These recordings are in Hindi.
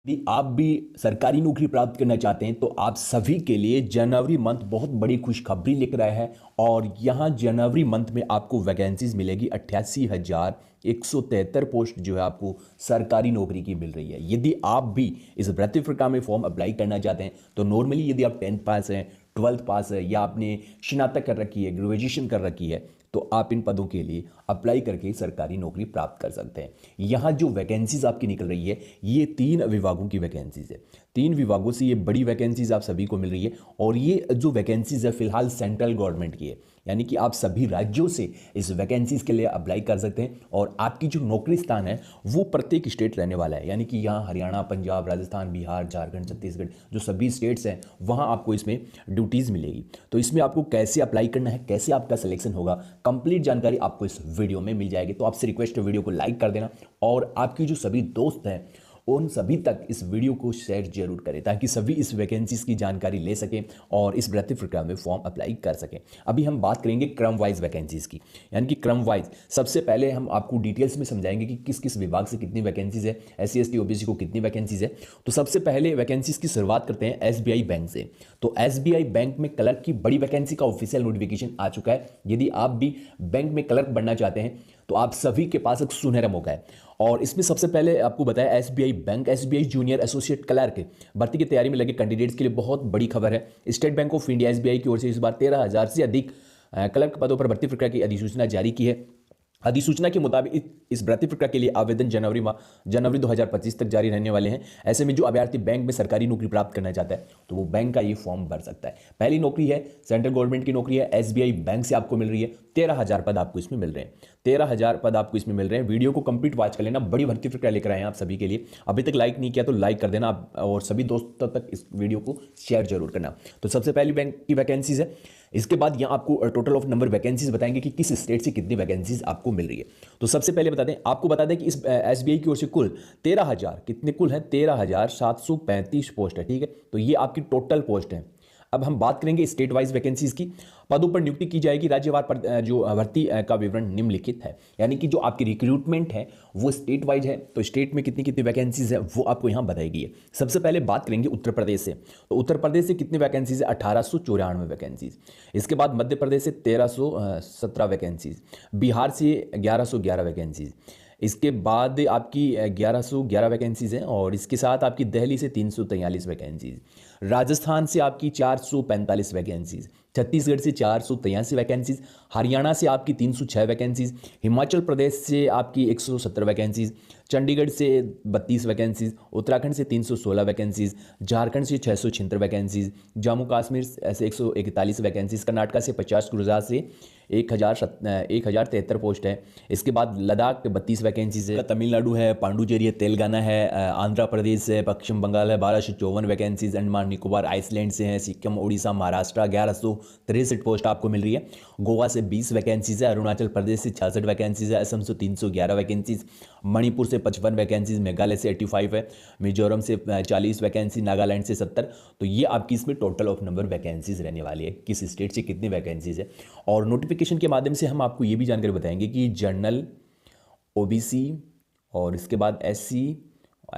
यदि आप भी सरकारी नौकरी प्राप्त करना चाहते हैं तो आप सभी के लिए जनवरी मंथ बहुत बड़ी खुशखबरी लेकर आया है। और यहाँ जनवरी मंथ में आपको वैकेंसीज मिलेगी 88,173 पोस्ट जो है आपको सरकारी नौकरी की मिल रही है। यदि आप भी इस भर्ती प्रक्रिया में फॉर्म अप्लाई करना चाहते हैं तो नॉर्मली यदि आप 10th पास हैं, 12th पास है या आपने स्नातक कर रखी है, ग्रेजुएशन कर रखी है, तो आप इन पदों के लिए अप्लाई करके सरकारी नौकरी प्राप्त कर सकते हैं। यहाँ जो वैकेंसीज आपकी निकल रही है ये 3 विभागों की वैकेंसीज है। 3 विभागों से ये बड़ी वैकेंसीज आप सभी को मिल रही है। और ये जो वैकेंसीज है फिलहाल सेंट्रल गवर्नमेंट की है, यानी कि आप सभी राज्यों से इस वैकेंसीज के लिए अप्लाई कर सकते हैं। और आपकी जो नौकरी स्थान है वो प्रत्येक स्टेट रहने वाला है, यानी कि यहाँ हरियाणा, पंजाब, राजस्थान, बिहार, झारखंड, छत्तीसगढ़ जो सभी स्टेट्स हैं वहाँ आपको इसमें ड्यूटीज़ मिलेगी। तो इसमें आपको कैसे अप्लाई करना है, कैसे आपका सिलेक्शन होगा, कंप्लीट जानकारी आपको इस वीडियो में मिल जाएगी। तो आपसे रिक्वेस्ट है वीडियो को लाइक कर देना और आपकी जो सभी दोस्त हैं उन सभी तक इस वीडियो को शेयर जरूर करें ताकि सभी इस वैकेंसीज की जानकारी ले सकें और इस भर्ती प्रक्रिया में फॉर्म अप्लाई कर सकें। अभी हम बात करेंगे क्रम वाइज वैकेंसीज की, यानी कि क्रम वाइज सबसे पहले हम आपको डिटेल्स में समझाएंगे कि किस किस विभाग से कितनी वैकेंसीज है, SC ST OBC को कितनी वैकेंसीज है। तो सबसे पहले वैकेंसीज की शुरुआत करते हैं SBI बैंक से। तो SBI बैंक में क्लर्क की बड़ी वैकेंसी का ऑफिशियल नोटिफिकेशन आ चुका है। यदि आप भी बैंक में क्लर्क बनना चाहते हैं तो आप सभी के पास एक सुनहरा मौका है। और इसमें सबसे पहले आपको बताया SBI bank SBI junior associate clerk भर्ती की तैयारी में लगे कैंडिडेट्स के लिए बहुत बड़ी खबर है। State bank of India SBI की ओर से इस बार 13,000 से अधिक क्लर्क पदों पर भर्ती प्रक्रिया की अधिसूचना जारी की है। अधिसूचना के मुताबिक इस भर्ती प्रक्रिया के लिए आवेदन जनवरी 2025 तक जारी रहने वाले हैं। ऐसे में जो अभ्यर्थी बैंक में सरकारी नौकरी प्राप्त करना चाहता है तो वो बैंक का ये फॉर्म भर सकता है। पहली नौकरी है सेंट्रल गवर्नमेंट की नौकरी है, SBI बैंक से आपको मिल रही है। 13,000 पद आपको इसमें मिल रहे हैं। 13,000 पद आपको इसमें मिल रहे हैं। वीडियो को कंप्लीट वॉच कर लेना, बड़ी भर्ती प्रक्रिया लेकर आए हैं आप सभी के लिए। अभी तक लाइक नहीं किया तो लाइक कर देना आप और सभी दोस्तों तक इस वीडियो को शेयर जरूर करना। तो सबसे पहली बैंक की वैकेंसीज है। इसके बाद यहाँ आपको टोटल ऑफ नंबर वैकेंसीज बताएंगे कि किस स्टेट से कितनी वैकेंसीज आपको मिल रही है। तो सबसे पहले आपको बता दें कि इस SBI की ओर से कुल 13,000 कितने कुल हैं 13,735 पोस्ट है। ठीक है, तो ये आपकी टोटल पोस्ट है। अब हम बात करेंगे स्टेट वाइज वैकेंसीज की। पदों पर नियुक्ति की जाएगी राज्यवार पर जो भर्ती का विवरण निम्नलिखित है, यानी कि जो आपकी रिक्रूटमेंट है वो स्टेट वाइज है। तो स्टेट में कितनी कितनी वैकेंसीज है वो आपको यहाँ बताएगी है। सबसे पहले बात करेंगे उत्तर प्रदेश से। तो उत्तर प्रदेश से कितनी वैकेंसीज है 1894 वैकेंसीज। इसके बाद मध्य प्रदेश से 1317 वैकेंसीज, बिहार से 1111 वैकेंसीज। इसके बाद आपकी 1111 वैकेंसीज हैं और इसके साथ आपकी दिल्ली से 343 वैकेंसीज, राजस्थान से आपकी 445 वैकेंसीज, छत्तीसगढ़ से 483 वैकेंसीज, हरियाणा से आपकी 306 वैकेंसीज, हिमाचल प्रदेश से आपकी 170 वैकेंसीज, चंडीगढ़ से 32 वैकेंसीज, उत्तराखंड से 316 वैकेंसीज, झारखंड से 676 वैकेंसीज, जम्मू कश्मीर से 141 वैकेंसीज, कर्नाटक से 50, गुजरात से 1,073 पोस्ट है। इसके बाद लद्दाख 32 वैकेंसीज है, तमिलनाडु है, पांडुचेरी है, तेलंगाना है, आंध्र प्रदेश है, पश्चिम बंगाल है, 1254 वैकेंसीज, अंडमान निकोबार आइसलैंड से हैं, सिक्किम, उड़ीसा, महाराष्ट्र 1163 पोस्ट आपको मिल रही है। गोवा से 20 वैकेंसीज है, अरुणाचल प्रदेश से 66 वैकेंसीज है, असम से 311 वैकेंसीज, मणिपुर से 55 वैकेंसीज, मेघालय से 85 है, मिजोरम से 40 वैकेंसी, नागालैंड से 70। तो ये आपकी इसमें टोटल ऑफ नंबर वैकेंसीज रहने वाली है, किस स्टेट से कितनी वैकेंसीज है। और नोटिफिकेशन के माध्यम से हम आपको ये भी जानकारी बताएंगे कि जनरल, OBC और इसके बाद SC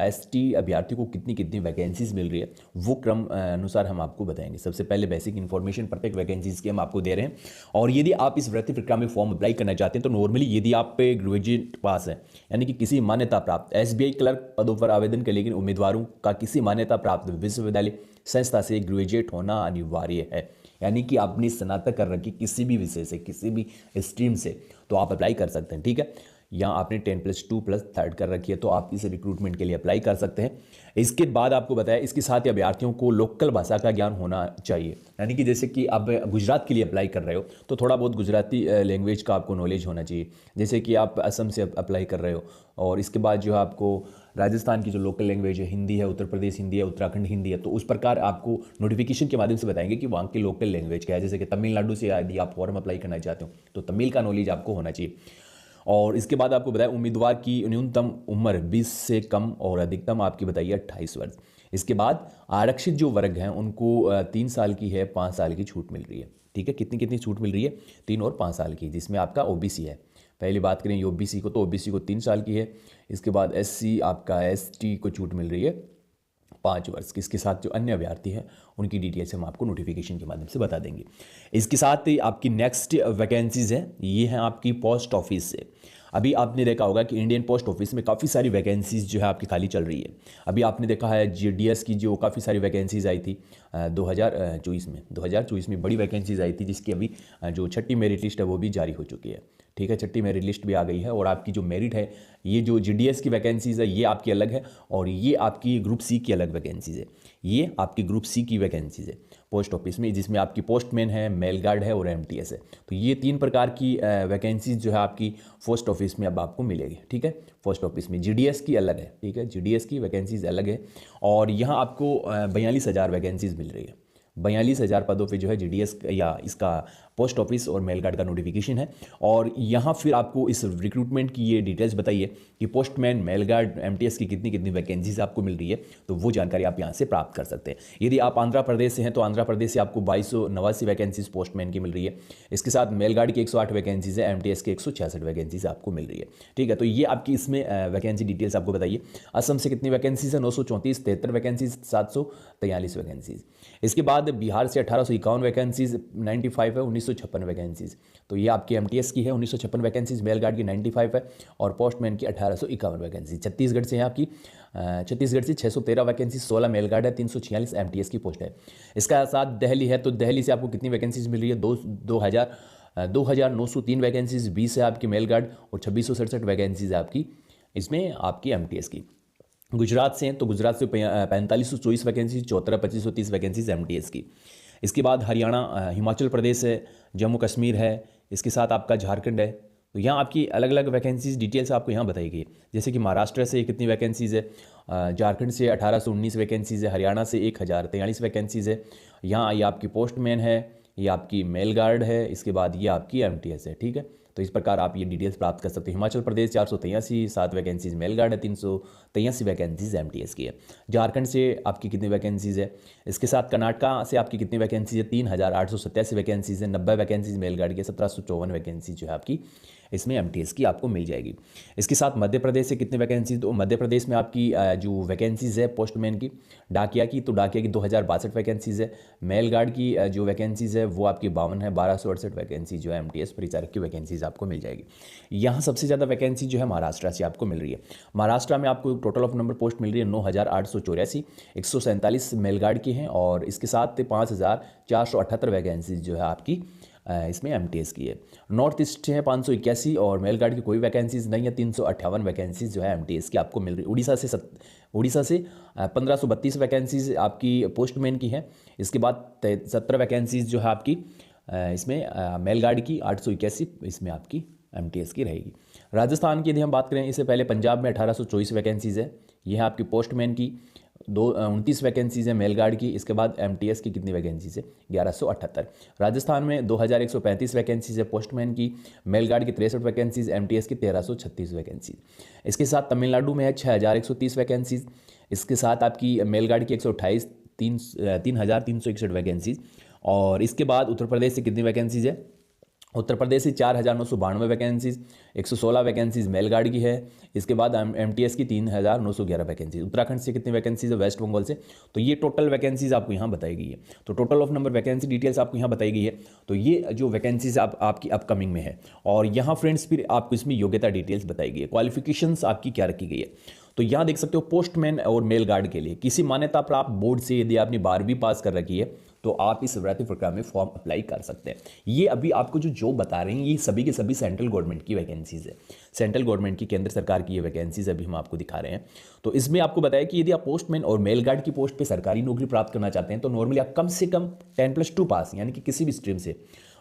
ST अभ्यर्थी को कितनी कितनी वैकेंसीज मिल रही है वो क्रम अनुसार हम आपको बताएंगे। सबसे पहले बेसिक इन्फॉर्मेशन प्रत्येक वैकेंसीज की हम आपको दे रहे हैं। और यदि आप इस भर्ती प्रक्रिया में फॉर्म अप्लाई करना चाहते हैं तो नॉर्मली यदि आप पे ग्रेजुएट पास है, यानी कि किसी मान्यता प्राप्त SBI क्लर्क पदों पर आवेदन के लिए उम्मीदवारों का किसी मान्यता प्राप्त विश्वविद्यालय संस्था से ग्रेजुएट होना अनिवार्य है, यानी कि आपने स्नातक कर रखी किसी भी विषय से, किसी भी स्ट्रीम से, तो आप अप्लाई कर सकते हैं। ठीक है, या आपने 10+2+3 कर रखी है तो आप इस रिक्रूटमेंट के लिए अप्लाई कर सकते हैं। इसके बाद आपको बताया इसके साथ ही अभ्यर्थियों को लोकल भाषा का ज्ञान होना चाहिए, यानी कि जैसे कि आप गुजरात के लिए अप्लाई कर रहे हो तो थोड़ा बहुत गुजराती लैंग्वेज का आपको नॉलेज होना चाहिए। जैसे कि आप असम से अप्लाई कर रहे हो और इसके बाद जो है आपको राजस्थान की जो लोकल लैंग्वेज है हिंदी है, उत्तर प्रदेश हिंदी है, उत्तराखंड हिंदी है, तो उस प्रकार आपको नोटिफिकेशन के माध्यम से बताएंगे कि वहाँ की लोकल लैंग्वेज क्या है। जैसे कि तमिलनाडु से यदि आप फॉर्म अप्लाई करना चाहते हो तो तमिल का नॉलेज आपको होना चाहिए। और इसके बाद आपको बताया उम्मीदवार की न्यूनतम उम्र 20 से कम और अधिकतम आपकी बताइए 28 वर्ष। इसके बाद आरक्षित जो वर्ग हैं उनको 3 साल की है, 5 साल की छूट मिल रही है। ठीक है, कितनी कितनी छूट मिल रही है 3 और 5 साल की, जिसमें आपका OBC है। पहली बात करें OBC को तो OBC को 3 साल की है। इसके बाद SC आपका ST को छूट मिल रही है 5 वर्ष की। इसके साथ जो अन्य अभ्यर्थी हैं उनकी डिटेल्स हम आपको नोटिफिकेशन के माध्यम से बता देंगे। इसके साथ ही आपकी नेक्स्ट वैकेंसीज़ हैं, ये हैं आपकी पोस्ट ऑफिस से। अभी आपने देखा होगा कि इंडियन पोस्ट ऑफिस में काफ़ी सारी वैकेंसीज़ जो है आपकी खाली चल रही है। अभी आपने देखा है जीडीएस की जो काफ़ी सारी वैकेंसीज़ आई थी 2024 में बड़ी वैकेंसीज़ आई थी, जिसकी अभी जो छठी मेरिट लिस्ट है वो भी जारी हो चुकी है। ठीक है, छठी मेरिट लिस्ट भी आ गई है। और आपकी जो मेरिट है, ये जो जीडीएस की वैकेंसीज़ है ये आपकी अलग है, और ये आपकी ग्रुप सी की अलग वैकेंसीज़ है। ये आपकी ग्रुप सी की वैकेंसीज़ है पोस्ट ऑफिस में, जिसमें आपकी पोस्टमैन है, मेल गार्ड है और एमटीएस है। तो ये 3 प्रकार की वैकेंसीज जो है आपकी पोस्ट ऑफिस में अब आपको मिलेगी। ठीक है, पोस्ट ऑफिस में जीडीएस की अलग है। ठीक है, जीडीएस की वैकेंसीज अलग है, और यहाँ आपको 42,000 वैकेंसीज मिल रही है। 42,000 पदों पे जो है जीडीएस या इसका पोस्ट ऑफिस और मेल गार्ड का नोटिफिकेशन है। और यहाँ फिर आपको इस रिक्रूटमेंट की ये डिटेल्स बताइए कि पोस्टमैन, मेल गार्ड, एमटीएस की कितनी कितनी वैकेंसीज आपको मिल रही है, तो वो जानकारी आप यहाँ से प्राप्त कर सकते हैं। यदि आप आंध्र प्रदेश से हैं तो आंध्र प्रदेश से आपको 2289 वैकेंसीज पोस्टमैन की मिल रही है। इसके साथ मेल गार्ड की 108 वैकेंसीज है, एमटीएस की 166 वैकेंसीज आपको मिल रही है। ठीक है, तो ये आपकी इसमें वैकेंसी डिटेल्स आपको बताइए। असम से कितनी वैकेंसीज है? 934, 73 वैकेंसीज, 743 वैकेंसीज। इसके बाद बिहार से 1851 वैकेंसीज, 95 है, 1956 वैकेंसीज। तो ये आपकी एमटीएस की है 1956 वैकेंसीज, मेल गार्ड की 95 है, और पोस्टमैन की 1851 वैकेंसी। छत्तीसगढ़ से है आपकी छत्तीसगढ़ से 613 वैकेंसी, 16 मेल गार्ड है, 346 एमटीएस की पोस्ट है। इसका साथ दिल्ली है, तो दिल्ली से आपको कितनी वैकेंसीज मिल रही है? 2,903 वैकेंसीज, 20 है आपकी मेल गार्ड, और 2667 वैकेंसीज है आपकी इसमें आपकी एमटीएस की। गुजरात से हैं तो गुजरात से 4524 वैकेंसी, 74,2530 वैकेंसीज एमटीएस की। इसके बाद हरियाणा, हिमाचल प्रदेश है, जम्मू कश्मीर है, इसके साथ आपका झारखंड है। तो यहाँ आपकी अलग अलग वैकेंसीज डिटेल्स आपको यहाँ बताई गई। जैसे कि महाराष्ट्र से कितनी वैकेंसीज़ है, झारखंड से 1819 वैकेंसीज़ है, हरियाणा से 1043 वैकेंसीज़ है। यहाँ ये आपकी पोस्टमैन है, ये आपकी मेल गार्ड है, इसके बाद ये आपकी एमटीएस है। ठीक है, तो इस प्रकार आप ये डिटेल्स प्राप्त कर सकते हैं। Himachal Pradesh 483, 7 vacancies mail guard है, 383 वैकेंसीज एमटीएस की है। झारखंड से आपकी कितनी वैकेंसीज है? इसके साथ कर्नाटका से आपकी कितनी वैकेंसीज है? 3,887 वैकेंसीज है, 90 वैकेंसीज मेल गार्ड की, 1754 वैकेंसी जो है आपकी इसमें एमटीएस की आपको मिल जाएगी। इसके साथ मध्य प्रदेश से कितनी वैकेंसी? तो मध्य प्रदेश में आपकी जो वैकेंसीज है पोस्टमैन की, डाकिया की, तो डाकिया की 2062 वैकेंसीज है। मेल गार्ड की जो वैकेंसीज है वो आपकी 52 है, 1268 वैकेंसी जो है एमटीएस परिचारक की वैकेंसीज आपको मिल जाएगी। यहाँ सबसे ज़्यादा वैकेंसी जो है महाराष्ट्र से आपको मिल रही है। महाराष्ट्र में आपको टोटल ऑफ नंबर पोस्ट मिल रही है 9,884, 147 मेल गार्ड की हैं, और इसके साथ 5,478 वैकेंसीज जो है आपकी इसमें एमटीएस की है। नॉर्थ ईस्ट है 581, और मेल गार्ड की कोई वैकेंसीज नहीं है, 358 वैकेंसीज जो है एमटीएस की आपको मिल रही है। उड़ीसा से 1532 वैकेंसीज आपकी पोस्टमैन की है। इसके बाद 17 वैकेंसीज जो है आपकी इसमें मेल गार्ड की, 881 इसमें आपकी एमटीएस की रहेगी। राजस्थान की यदि हम बात करें, इससे पहले पंजाब में 1824 वैकेंसीज है, यह है आपकी पोस्टमैन की। 29 वैकेंसीज है मेल गार्ड की। इसके बाद एमटीएस की कितनी वैकेंसीज है? 1178। राजस्थान में 2135 वैकेंसीज है पोस्टमैन की, मेल गार्ड की 63 वैकेंसीज, एमटीएस की 1336 वैकेंसीज। इसके साथ तमिलनाडु में है 6130 वैकेंसीज। इसके साथ आपकी मेल गार्ड की 128, 3,361 वैकेंसीज। और इसके बाद उत्तर प्रदेश से कितनी वैकेंसीज है? उत्तर प्रदेश से 4,992 वैकेंसीज, 116 वैकेंसीज मेल गार्ड की है। इसके बाद एमटीएस की 3,911 वैकेंसीज। उत्तराखंड से कितनी वैकेंसीज है? वेस्ट बंगाल से। तो ये टोटल वैकेंसीज आपको यहाँ बताई गई है। तो total of number vacancy details आपको यहाँ बताई गई है। तो ये जो वैकेंसीज आपकी अपकमिंग में है, और यहाँ फ्रेंड्स फिर आपको इसमें योग्यता डिटेल्स बताई गई है, क्वालिफिकेशंस आपकी क्या रखी गई है। तो यहाँ देख सकते हो पोस्टमैन और मेल गार्ड के लिए किसी मान्यता प्राप्त बोर्ड से यदि आपने 12वीं पास कर रखी है तो आप इस भर्ती प्रक्रिया में फॉर्म अप्लाई कर सकते हैं। ये अभी आपको जो जॉब बता रहे हैं ये सभी के सभी सेंट्रल गवर्नमेंट की वैकेंसीज है। सेंट्रल गवर्नमेंट की, केंद्र सरकार की ये वैकेंसीज अभी हम आपको दिखा रहे हैं। तो इसमें आपको बताया कि यदि आप पोस्टमैन और मेल गार्ड की पोस्ट पे सरकारी नौकरी प्राप्त करना चाहते हैं तो नॉर्मली आप कम से कम 10+2 पास, यानी कि किसी भी स्ट्रीम से,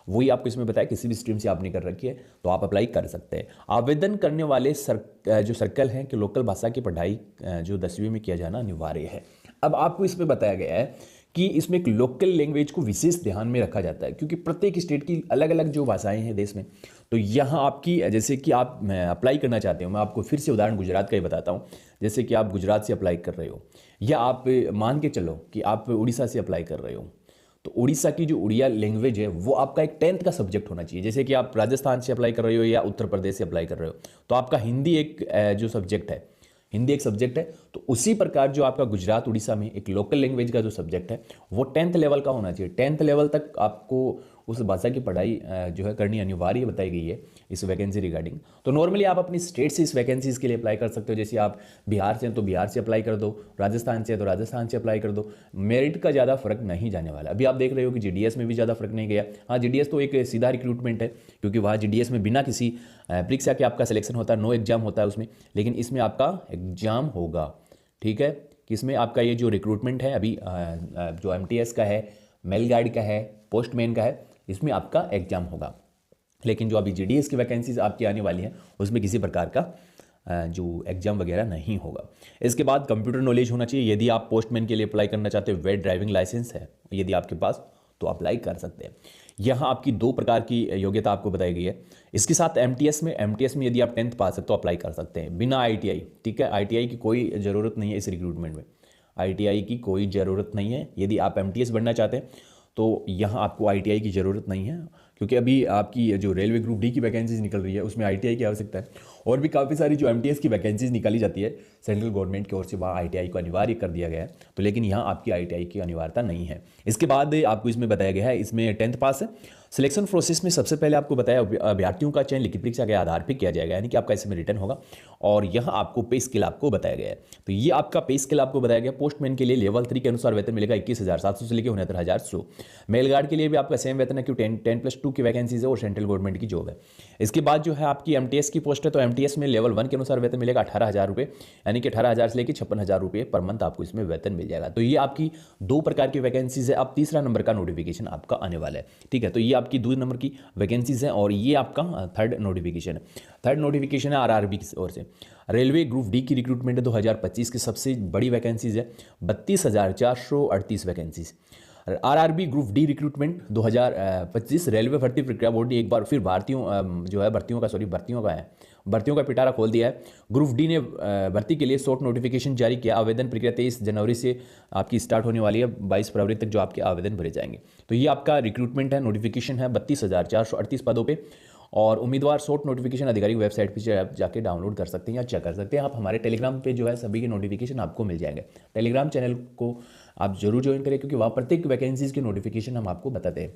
वही आपको इसमें बताया किसी भी स्ट्रीम से आपने कर रखी है तो आप अप्लाई कर सकते हैं। आवेदन करने वाले जो सर्कल हैं कि लोकल भाषा की पढ़ाई जो 10वीं में किया जाना अनिवार्य है। अब आपको इसमें बताया गया है कि इसमें एक लोकल लैंग्वेज को विशेष ध्यान में रखा जाता है, क्योंकि प्रत्येक स्टेट की अलग अलग जो भाषाएं हैं देश में। तो यहाँ आपकी जैसे कि आप अप्लाई करना चाहते हो, मैं आपको फिर से उदाहरण गुजरात का ही बताता हूँ। जैसे कि आप गुजरात से अप्लाई कर रहे हो, या आप मान के चलो कि आप उड़ीसा से अप्लाई कर रहे हो, तो उड़ीसा की जो उड़िया लैंग्वेज है वो आपका एक 10th का सब्जेक्ट होना चाहिए। जैसे कि आप राजस्थान से अप्लाई कर रहे हो या उत्तर प्रदेश से अप्लाई कर रहे हो तो आपका हिंदी एक जो सब्जेक्ट है हिंदी एक सब्जेक्ट है, तो उसी प्रकार जो आपका गुजरात उड़ीसा में एक लोकल लैंग्वेज का जो सब्जेक्ट है वो 10th लेवल का होना चाहिए। 10th लेवल तक आपको उस भाषा की पढ़ाई जो है करनी अनिवार्य बताई गई है इस वैकेंसी रिगार्डिंग। तो नॉर्मली आप अपनी स्टेट से इस वैकेंसीज के लिए अप्लाई कर सकते हो। जैसे आप बिहार से हैं तो बिहार से अप्लाई कर दो, राजस्थान से है तो राजस्थान से अप्लाई कर दो। मेरिट का ज़्यादा फर्क नहीं जाने वाला। अभी आप देख रहे हो कि जीडीएस में भी ज़्यादा फर्क नहीं गया। हाँ, जीडीएस तो एक सीधा रिक्रूटमेंट है, क्योंकि वहाँ जीडीएस में बिना किसी परीक्षा के आपका सिलेक्शन होता है, नो एग्जाम होता है उसमें। लेकिन इसमें आपका एग्जाम होगा, ठीक है। कि इसमें आपका ये जो रिक्रूटमेंट है अभी जो एमटीएस का है, मेल गार्ड का है, पोस्टमैन का है, इसमें आपका एग्जाम होगा। लेकिन जो अभी जीडीएस की वैकेंसीज आपकी आने वाली हैं उसमें किसी प्रकार का जो एग्जाम वगैरह नहीं होगा। इसके बाद कंप्यूटर नॉलेज होना चाहिए। यदि आप पोस्टमैन के लिए अप्लाई करना चाहते हो, वेट ड्राइविंग लाइसेंस है यदि आपके पास, तो अप्लाई कर सकते हैं। यहाँ आपकी 2 प्रकार की योग्यता आपको बताई गई है। इसके साथ एमटीएस में यदि आप 10th पास है तो अप्लाई कर सकते हैं बिना आईटीआई, ठीक है। आईटीआई की कोई ज़रूरत नहीं है इस रिक्रूटमेंट में, आईटीआई की कोई ज़रूरत नहीं है। यदि आप एमटीएस बनना चाहते हैं तो यहाँ आपको आईटीआई की ज़रूरत नहीं है, क्योंकि अभी आपकी जो रेलवे ग्रुप डी की वैकेंसीज निकल रही है उसमें आईटीआई की आवश्यकता है। और भी काफ़ी सारी जो एमटीएस की वैकेंसीज निकाली जाती है सेंट्रल गवर्नमेंट की ओर से, वहाँ आईटीआई को अनिवार्य कर दिया गया है। तो लेकिन यहाँ आपकी आईटीआई की अनिवार्यता नहीं है। इसके बाद आपको इसमें बताया गया है, इसमें 10th पास है। सिलेक्शन प्रोसेस में सबसे पहले आपको बताया अभ्यर्थियों का चयन लिखित परीक्षा के आधार पर किया जाएगा, यानी कि आपका इसमें रिटर्न होगा। और यहाँ आपको पे स्केल आपको बताया गया है। तो ये आपका पे स्केल आपको बताया गया। पोस्टमैन के लिए लेवल 3 के अनुसार वेतन मिलेगा 21,700 से लेकर 69,100। मेल गार्ड के लिए भी आपका सेम वेतन है, क्योंकि 10+2 की वैकेंसीज है और सेंट्रल गवर्नमेंट की जॉब है। इसके बाद जो है आपकी एमटीएस की पोस्ट है, तो एमटीएस में लेवल 1 के अनुसार वेतन मिलेगा 18,000 रुपये, यानी कि 18,000 से लेकर 56,000 रुपये पर मंथ आपको इसमें वेतन मिल जाएगा। तो ये आपकी 2 प्रकार की वैकेंसीज है। अब तीसरा नंबर का नोटिफिकेशन आपका आने वाला है, ठीक है। तो ये आपकी 2 नंबर की वैकेंसीज है और ये आपका 3rd नोटिफिकेशन है। 3rd नोटिफिकेशन है आरआरबी की ओर से। रेलवे ग्रुप डी की रिक्रूटमेंट है 2025 की सबसे बड़ी वैकेंसीज है, 32,438 vacancies. RRB group D recruitment 2025 railway भर्ती प्रक्रिया बोर्ड ने एक बार फिर भर्तियों का पिटारा खोल दिया है। ग्रुप डी ने भर्ती के लिए शॉर्ट नोटिफिकेशन जारी किया। आवेदन प्रक्रिया 23 जनवरी से आपकी स्टार्ट होने वाली है, 22 फरवरी तक जो आपके आवेदन भरे जाएंगे। तो ये आपका रिक्रूटमेंट है, नोटिफिकेशन है 32,438 पदों पे। और उम्मीदवार शॉर्ट नोटिफिकेशन आधिकारिक वेबसाइट पर जाके डाउनलोड कर सकते हैं या चेक कर सकते हैं। आप हमारे टेलीग्राम पे जो है सभी के नोटिफिकेशन आपको मिल जाएंगे। टेलीग्राम चैनल को आप जरूर ज्वाइन करें, क्योंकि वहाँ प्रत्येक वैकेंसीज के नोटिफिकेशन हम आपको बताते हैं।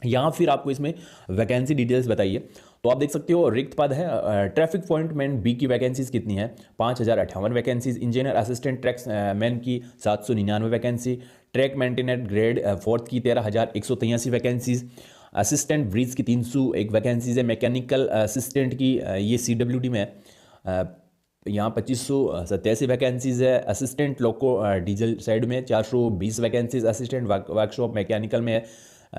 यहाँ फिर आपको इसमें वैकेंसी डिटेल्स बताइए, तो आप देख सकते हो रिक्त पद है। ट्रैफिक पॉइंट मैन बी की वैकेंसीज कितनी है? 5,058 vacancies. Engineer assistant track man की 799 वैकेंसी। ट्रैक मेंटेनेंट ग्रेड 4th की 13,183 वैकेंसीज। असिस्टेंट ब्रिज की 301 वैकेंसीज है। मैकेनिकल असिस्टेंट की ये CWD में है, यहाँ 2587 वैकेंसीज है। असिस्टेंट लोको डीजल साइड में 420 वैकेंसीज। असिस्टेंट वर्कशॉप मैकेनिकल में है,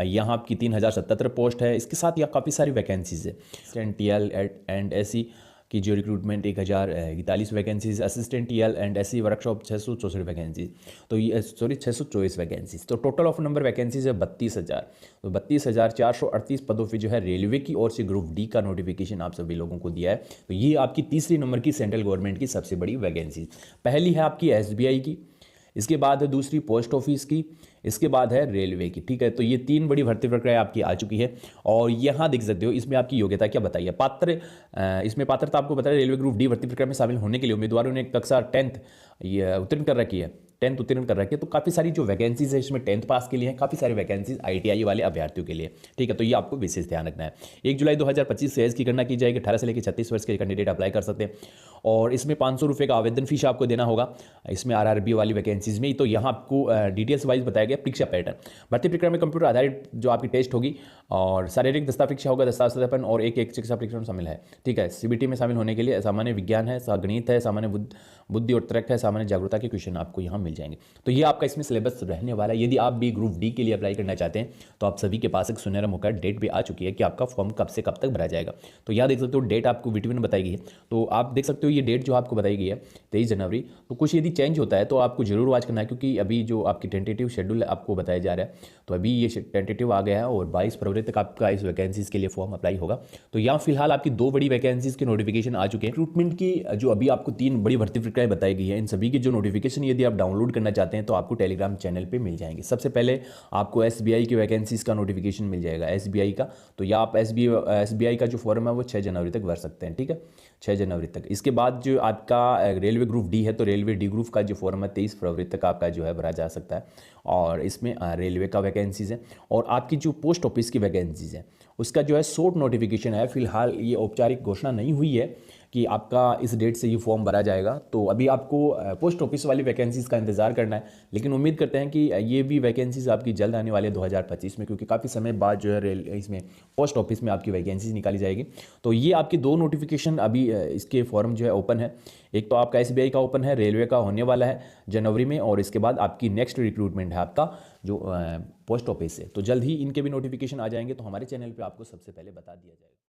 यहाँ आपकी 3,077 पोस्ट है। इसके साथ यहाँ काफ़ी सारी वैकेंसीज है। असिस्टेंट TL एंड SE की जो recruitment 1,041 vacancies. Assistant TL and SE workshop 664 vacancies. तो ये 624 वैकेंसीज। तो टोटल ऑफ नंबर वैकेंसीज है 32,000। तो 32,438 पदों पे जो है रेलवे की ओर से ग्रुप डी का नोटिफिकेशन आप सभी लोगों को दिया है। तो ये आपकी तीसरी नंबर की सेंट्रल गवर्नमेंट की सबसे बड़ी वैकेंसी। पहली है आपकी SBI की, इसके बाद है दूसरी पोस्ट ऑफिस की, इसके बाद है रेलवे की, ठीक है। तो ये 3 बड़ी भर्ती प्रक्रिया आपकी आ चुकी है। और यहाँ देख सकते हो इसमें आपकी योग्यता क्या बताइए। इसमें पात्रता आपको बताया, रेलवे ग्रुप डी भर्ती प्रक्रिया में शामिल होने के लिए उम्मीदवारों ने कक्षा 10th उत्तीर्ण कर रखी है, 10th उत्तीर्ण कर रखी है। तो काफ़ी सारी जो वैकेंसीज है इसमें 10th पास के लिए है, काफ़ी सारी वैकेंसीज ITI वाले अभ्यर्थियों के लिए, ठीक है। तो ये आपको विशेष ध्यान रखना है। 1 जुलाई 2025 से एज की गणना की जाएगी। 18 से लेकर 36 वर्ष के कैंडिडेट अप्लाई कर सकते हैं। और इसमें 500 रुपये का आवेदन फीस आपको देना होगा इसमें RRB वाली वैकेंसीज में। तो यहाँ आपको डिटेल्स वाइज बताया गया। परीक्षा पैटर्न, भर्ती प्रक्रिया में कंप्यूटर आधारित जो आपकी टेस्ट होगी और शारीरिक दस्ता परीक्षा होगा, दस्तावेज सत्यापन और एक शिक्षा परीक्षण शामिल है, ठीक है। CBT में शामिल होने के लिए सामान्य विज्ञान है, गणित है, सामान्य बुद्धि और तर्क है, सामान्य जागरूकता के क्वेश्चन आपको यहाँ मिल जाएंगे। तो ये आपका इसमें सिलेबस रहने वाला है। यदि आप भी ग्रुप डी के लिए अप्लाई करना चाहते हैं तो आप सभी के पास एक सुनहरा मौका, डेट भी आ चुकी है कि आपका फॉर्म कब से कब तक भरा जाएगा। तो यहाँ देख सकते हो डेट आपको वीडियो में बताई गई है। तो आप देख सकते हो ये डेट जो आपको बताई गई है 23 जनवरी। तो कुछ यदि चेंज होता है तो आपको जरूर वॉच करना है, क्योंकि अभी जो आपकी टेंटेटिव शेड्यूल आपको बताया जा रहा है, तो अभी ये टेंटेटिव आ गया है और 22 फरवरी तक आपका इस वैकेंसीज के लिए फॉर्म अप्लाई होगा। तो यहाँ फिलहाल आपकी 2 बड़ी वैकेंसीज के नोटिफिकेशन आ चुके हैं। रिक्रूटमेंट की जो अभी आपको 3 बड़ी भर्ती प्रक्रियाएं बताई गई है, इन सभी की जो नोटिफिकेशन यदि आप डाउनलोड करना चाहते हैं तो आपको टेलीग्राम चैनल पे मिल जाएंगे। सबसे पहले आपको SBI की वैकेंसीज का नोटिफिकेशन मिल जाएगा, SBI का। तो या आप SBI का जो फॉर्म है वो 6 जनवरी तक भर सकते हैं, ठीक है। 6 जनवरी तक। इसके बाद जो आपका रेलवे ग्रुप डी है, तो रेलवे डी ग्रुप का जो फॉर्म है 23 फरवरी तक आपका जो है भरा जा सकता है। और इसमें रेलवे का वैकेंसीज़ है और आपकी जो पोस्ट ऑफिस की वैकेंसीज़ है उसका जो है शॉर्ट नोटिफिकेशन है। फिलहाल ये औपचारिक घोषणा नहीं हुई है कि आपका इस डेट से ये फॉर्म भरा जाएगा, तो अभी आपको पोस्ट ऑफिस वाली वैकेंसीज़ का इंतज़ार करना है। लेकिन उम्मीद करते हैं कि ये भी वैकेंसीज़ आपकी जल्द आने वाले 2025 में, क्योंकि काफ़ी समय बाद जो है इसमें पोस्ट ऑफिस में आपकी वैकेंसीज निकाली जाएगी। तो ये आपकी 2 नोटिफिकेशन अभी इसके फॉर्म जो है ओपन है। एक तो आपका SBI का ओपन है, रेलवे का होने वाला है जनवरी में, और इसके बाद आपकी नेक्स्ट रिक्रूटमेंट है आपका जो पोस्ट ऑफिस से। तो जल्द ही इनके भी नोटिफिकेशन आ जाएंगे, तो हमारे चैनल पे आपको सबसे पहले बता दिया जाएगा।